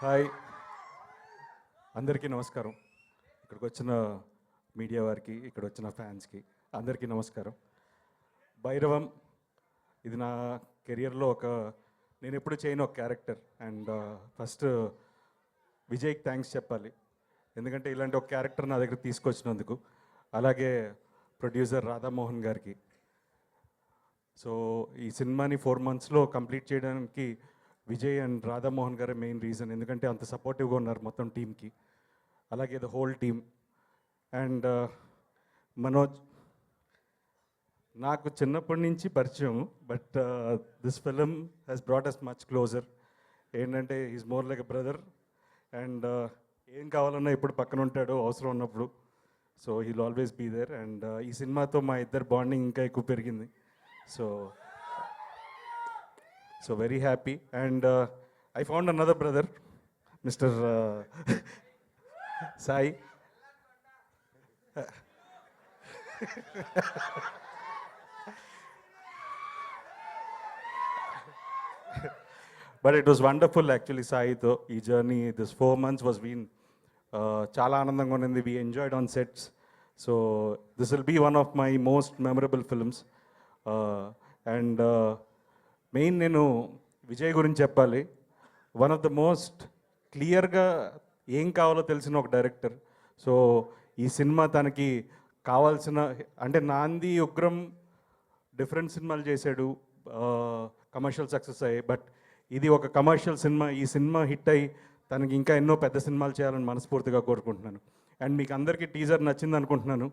Hi, అందరికీ నమస్కారం. ఇక్కడికి వచ్చిన మీడియా వారికి, ఇక్కడ వచ్చిన ఫ్యాన్స్కి అందరికీ నమస్కారం. భైరవం ఇది నా కెరియర్లో నేను ఎప్పుడు చేయను ఒక క్యారెక్టర్. అండ్ ఫస్ట్ విజయ్కి థ్యాంక్స్ చెప్పాలి, ఎందుకంటే ఇలాంటి ఒక క్యారెక్టర్ నా దగ్గర తీసుకొచ్చినందుకు. అలాగే ప్రొడ్యూసర్ రాధామోహన్ గారికి. సో ఈ సినిమాని 4 monthsలో కంప్లీట్ చేయడానికి విజయ్ అండ్ రాధామోహన్ గారే మెయిన్ రీజన్, ఎందుకంటే అంత సపోర్టివ్గా ఉన్నారు మొత్తం టీంకి. అలాగే the whole team. And Manoj నాకు చిన్నప్పటి నుంచి పరిచయం, but this film has brought us much closer. ఏంటంటే is more like a brother. And ఏం కావాలన్నా ఎప్పుడు పక్కన ఉంటాడో అవసరం ఉన్నప్పుడు. So he'll always be there. And ఈ సినిమాతో మా ఇద్దరు బాండింగ్ ఇంకా ఎక్కువ పెరిగింది. So very happy. And I found another brother, Mr. Sai. But it was wonderful actually, Sai tho ee journey this 4 months was been చాలా ఆనందంగా ఉంది. We enjoyed on sets. So this will be one of my most memorable films. And main నేను విజయ్ గురించి చెప్పాలి. One of the most క్లియర్గా ఏం కావాలో తెలిసిన ఒక డైరెక్టర్. సో ఈ సినిమా తనకి కావాల్సిన, అంటే నాంది ఉగ్రం డిఫరెంట్ సినిమాలు చేశాడు, కమర్షియల్ సక్సెస్ అయ్యాయి. బట్ ఇది ఒక కమర్షియల్ సినిమా. ఈ సినిమా హిట్ అయ్యి తనకి ఇంకా ఎన్నో పెద్ద సినిమాలు చేయాలని మనస్ఫూర్తిగా కోరుకుంటున్నాను. అండ్ మీకు అందరికీ టీజర్ నచ్చింది అనుకుంటున్నాను.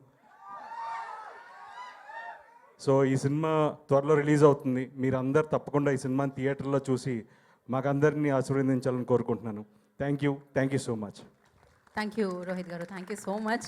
సో ఈ సినిమా త్వరలో రిలీజ్ అవుతుంది. మీరు అందరు తప్పకుండా ఈ సినిమాని థియేటర్లో చూసి మాకందరినీ ఆశీర్వదించాలని కోరుకుంటున్నాను. Thank you so much. Thank you Rohit గారు, థ్యాంక్ యూ సో మచ్.